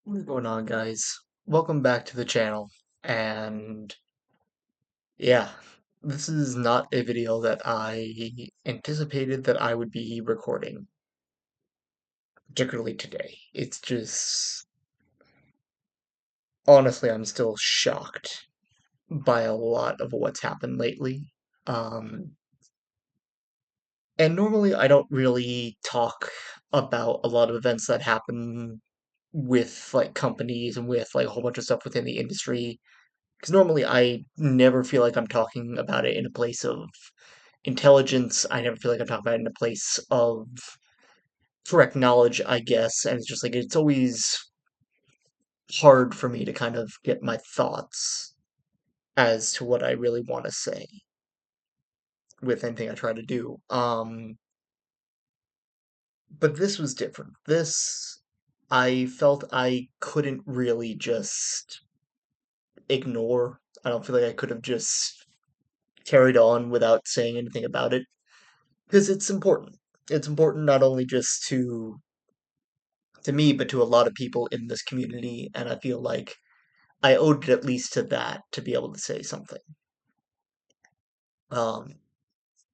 What's going on, guys? Welcome back to the channel. And yeah, this is not a video that I anticipated that I would be recording, particularly today. It's just, honestly, I'm still shocked by a lot of what's happened lately. Um, and normally I don't really talk about a lot of events that happen with like companies and with like a whole bunch of stuff within the industry. Because normally I never feel like I'm talking about it in a place of intelligence. I never feel like I'm talking about it in a place of correct knowledge, I guess. And it's just like, it's always hard for me to kind of get my thoughts as to what I really want to say with anything I try to do. But this was different. This, I felt I couldn't really just ignore. I don't feel like I could have just carried on without saying anything about it. Because it's important. It's important not only just to me, but to a lot of people in this community, and I feel like I owed it at least to that to be able to say something. Um,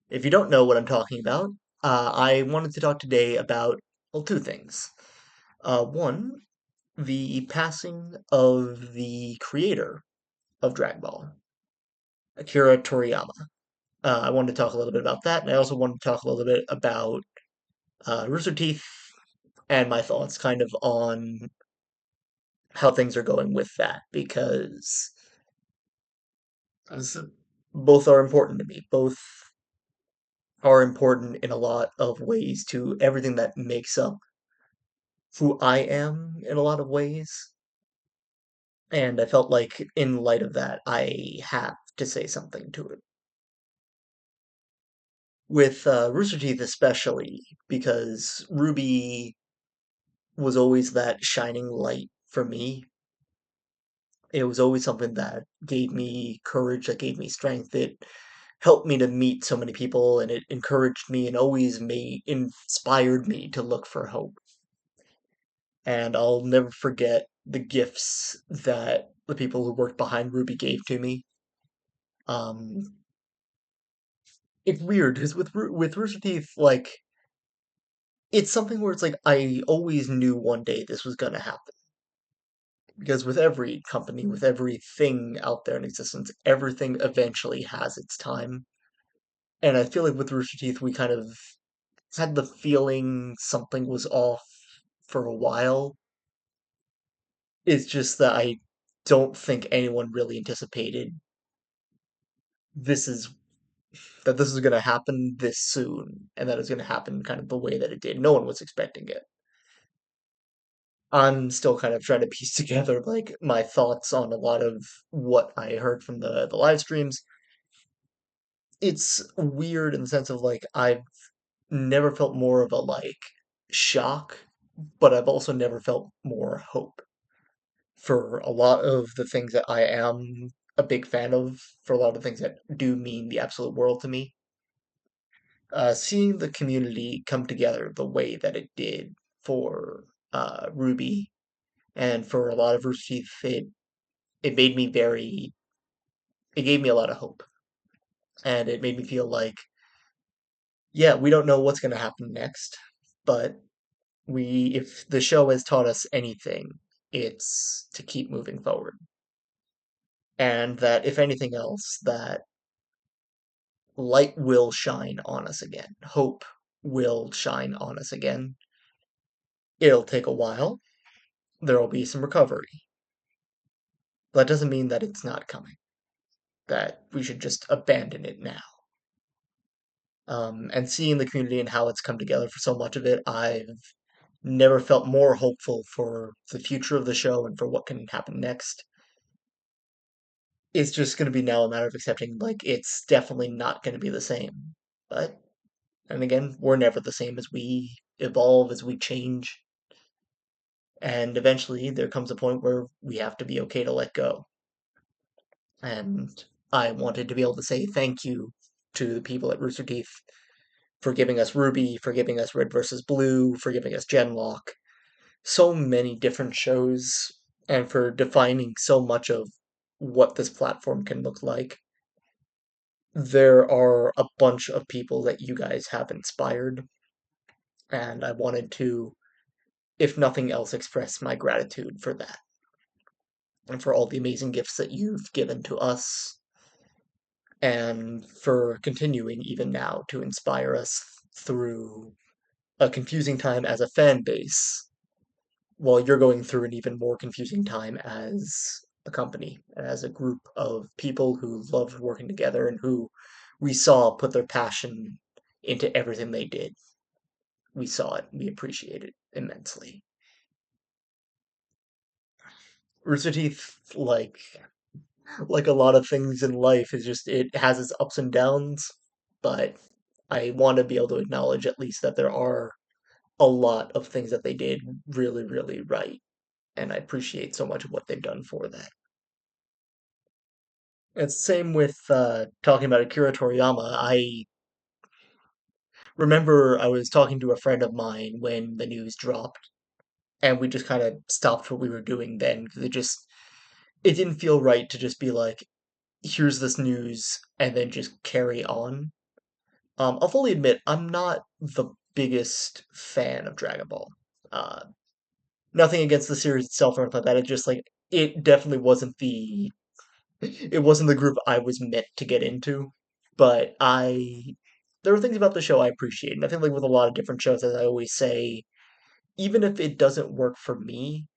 if you don't know what I'm talking about, I wanted to talk today about, well, two things. One, the passing of the creator of Dragon Ball, Akira Toriyama. I wanted to talk a little bit about that, and I also wanted to talk a little bit about Rooster Teeth and my thoughts kind of on how things are going with that because both are important to me. Both are important in a lot of ways to everything that makes up who I am in a lot of ways. And I felt like, in light of that, I have to say something to it. With Rooster Teeth, especially, because Ruby was always that shining light for me. It was always something that gave me courage, that gave me strength. It helped me to meet so many people, and it encouraged me and always inspired me to look for hope. And I'll never forget the gifts that the people who worked behind Ruby gave to me. Um, it's weird because with Rooster Teeth, like it's something where it's like I always knew one day this was gonna happen. Because with every company, with everything out there in existence, everything eventually has its time. And I feel like with Rooster Teeth, we kind of had the feeling something was off for a while. It's just that I don't think anyone really anticipated this is that this is going to happen this soon and that it's going to happen kind of the way that it did. No one was expecting it. I'm still kind of trying to piece together like my thoughts on a lot of what I heard from the live streams. It's weird in the sense of like I've never felt more of a like shock, but I've also never felt more hope for a lot of the things that I am a big fan of, for a lot of things that do mean the absolute world to me. Seeing the community come together the way that it did for RWBY and for a lot of Rooster Teeth, it made me very, it gave me a lot of hope. And it made me feel like, yeah, we don't know what's going to happen next, but if the show has taught us anything, it's to keep moving forward. And that if anything else, that light will shine on us again. Hope will shine on us again. It'll take a while. There will be some recovery. That doesn't mean that it's not coming, that we should just abandon it now. And seeing the community and how it's come together for so much of it, I've never felt more hopeful for the future of the show and for what can happen next. It's just going to be now a matter of accepting, like, it's definitely not going to be the same. But, and again, we're never the same as we evolve, as we change. And eventually there comes a point where we have to be okay to let go. And I wanted to be able to say thank you to the people at Rooster Teeth for giving us RWBY, for giving us Red versus Blue, for giving us Genlock, so many different shows and for defining so much of what this platform can look like. There are a bunch of people that you guys have inspired, and I wanted to, if nothing else, express my gratitude for that and for all the amazing gifts that you've given to us and for continuing even now to inspire us through a confusing time as a fan base while you're going through an even more confusing time as a company, as a group of people who loved working together and who we saw put their passion into everything they did. We saw it, we appreciate it immensely. Rooster Teeth, like a lot of things in life, is just it has its ups and downs, but I want to be able to acknowledge at least that there are a lot of things that they did really, really right, and I appreciate so much of what they've done for that. It's the same with talking about Akira Toriyama. I remember I was talking to a friend of mine when the news dropped, and we just kind of stopped what we were doing then because it didn't feel right to just be like, here's this news and then just carry on. I'll fully admit I'm not the biggest fan of Dragon Ball. Uh, Nothing against the series itself or anything like that. It just like it definitely wasn't the group I was meant to get into. But there are things about the show I appreciate. And I think like with a lot of different shows, as I always say, even if it doesn't work for me,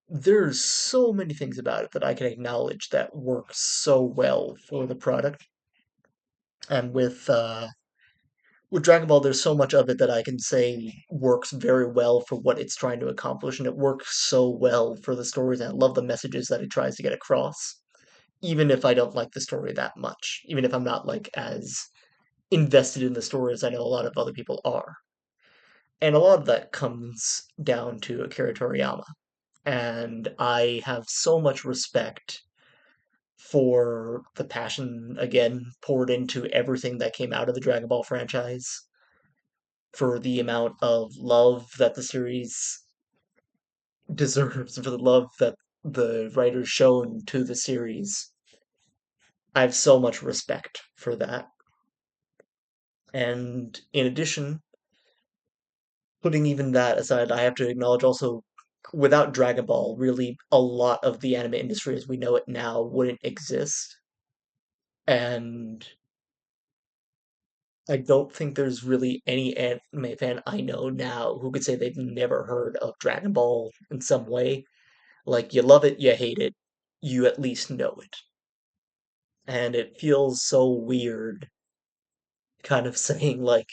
there's so many things about it that I can acknowledge that work so well for the product. And with Dragon Ball, there's so much of it that I can say works very well for what it's trying to accomplish, and it works so well for the stories. And I love the messages that it tries to get across, even if I don't like the story that much, even if I'm not like as invested in the story as I know a lot of other people are. And a lot of that comes down to Akira Toriyama. And I have so much respect for the passion, again, poured into everything that came out of the Dragon Ball franchise, for the amount of love that the series deserves, for the love that the writers shown to the series. I have so much respect for that. And in addition, putting even that aside, I have to acknowledge also without Dragon Ball, really a lot of the anime industry as we know it now wouldn't exist. And I don't think there's really any anime fan I know now who could say they've never heard of Dragon Ball in some way. Like, you love it, you hate it, you at least know it. And it feels so weird kind of saying, like,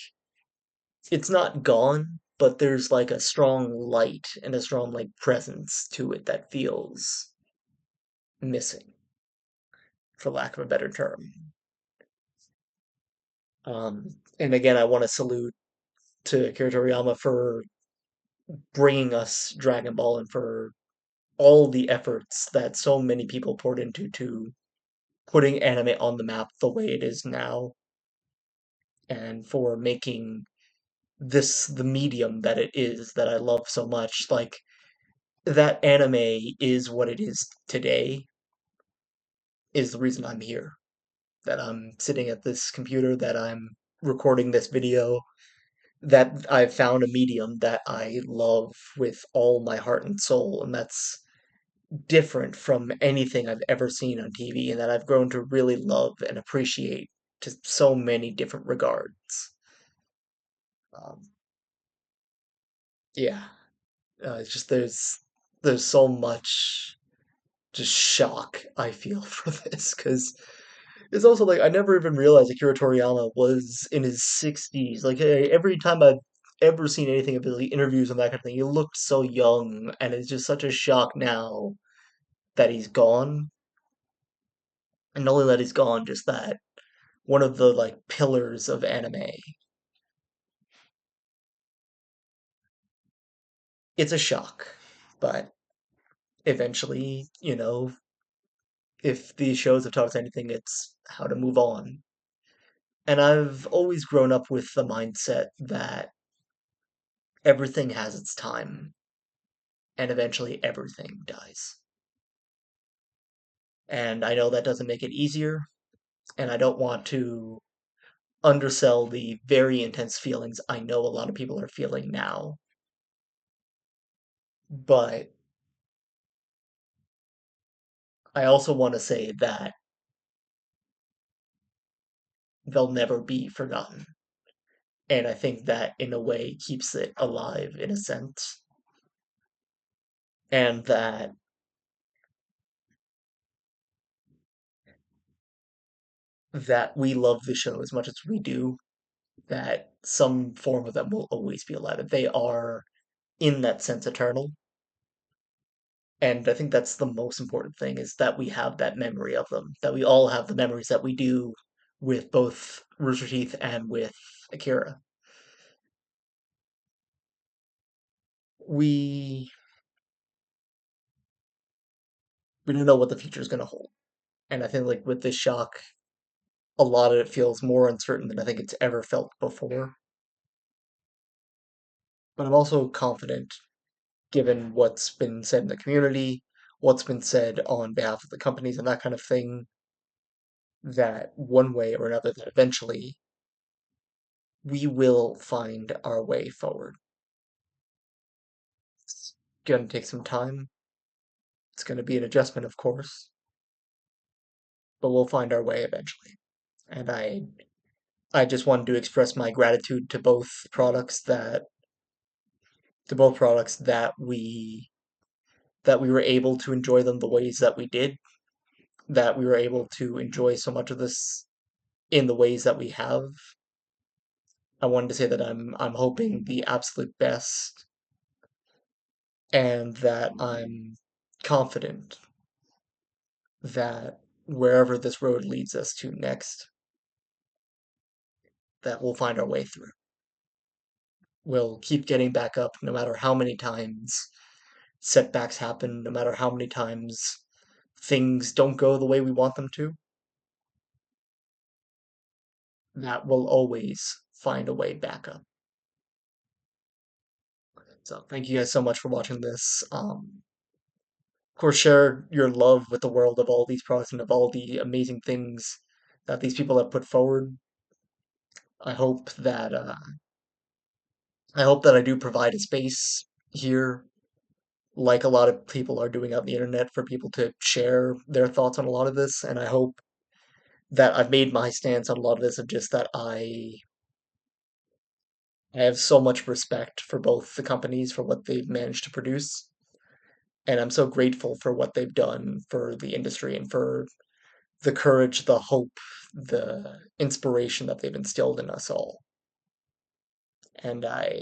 it's not gone, but there's like a strong light and a strong, like, presence to it that feels missing, for lack of a better term. And again, I want to salute to Akira Toriyama for bringing us Dragon Ball and for all the efforts that so many people poured into to putting anime on the map the way it is now, and for making this the medium that it is that I love so much. Like, that anime is what it is today, is the reason I'm here. That I'm sitting at this computer, that I'm recording this video, that I've found a medium that I love with all my heart and soul, and that's different from anything I've ever seen on TV, and that I've grown to really love and appreciate to so many different regards. Um, yeah, it's just there's so much just shock I feel for this because it's also like I never even realized Akira Toriyama was in his 60s. Like every time I've ever seen anything of his like, interviews and that kind of thing, he looked so young, and it's just such a shock now that he's gone. And not only that he's gone, just that one of the like pillars of anime. It's a shock, but eventually, if these shows have taught us anything, it's how to move on. And I've always grown up with the mindset that everything has its time. and eventually everything dies. And I know that doesn't make it easier, and I don't want to undersell the very intense feelings I know a lot of people are feeling now, but I also want to say that they'll never be forgotten. And I think that in a way keeps it alive in a sense. And that we love the show as much as we do, that some form of them will always be alive. That they are in that sense eternal. And I think that's the most important thing is that we have that memory of them. That we all have the memories that we do with both Rooster Teeth and with Akira. We we don't know what the future is gonna hold. And I think like with this shock, a lot of it feels more uncertain than I think it's ever felt before. But I'm also confident, given what's been said in the community, what's been said on behalf of the companies and that kind of thing, that one way or another, that eventually we will find our way forward. It's gonna take some time. It's gonna be an adjustment, of course, but we'll find our way eventually. And I just wanted to express my gratitude to both products that we were able to enjoy them the ways that we did, that we were able to enjoy so much of this in the ways that we have. I wanted to say that I'm hoping the absolute best and that I'm confident that wherever this road leads us to next, that we'll find our way through. We'll keep getting back up no matter how many times setbacks happen, no matter how many times things don't go the way we want them to, that we'll always find a way back up. So thank you guys so much for watching this. Of course, share your love with the world of all these products and of all the amazing things that these people have put forward. I hope that I hope that I do provide a space here, like a lot of people are doing out on the internet, for people to share their thoughts on a lot of this. And I hope that I've made my stance on a lot of this of just that I have so much respect for both the companies for what they've managed to produce, and I'm so grateful for what they've done for the industry and for the courage, the hope, the inspiration that they've instilled in us all. And I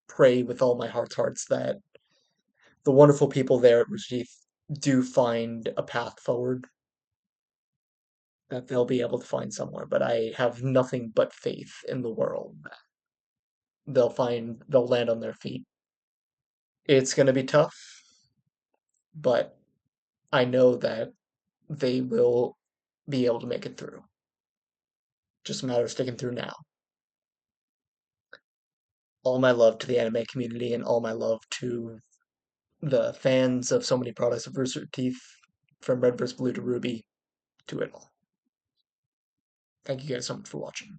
pray with all my hearts that the wonderful people there at Rooster do find a path forward, that they'll be able to find somewhere. But I have nothing but faith in the world that they'll land on their feet. It's going to be tough, but I know that they will be able to make it through. Just a matter of sticking through now. All my love to the anime community and all my love to the fans of so many products of Rooster Teeth, from Red vs. Blue to RWBY to it all. Thank you guys so much for watching.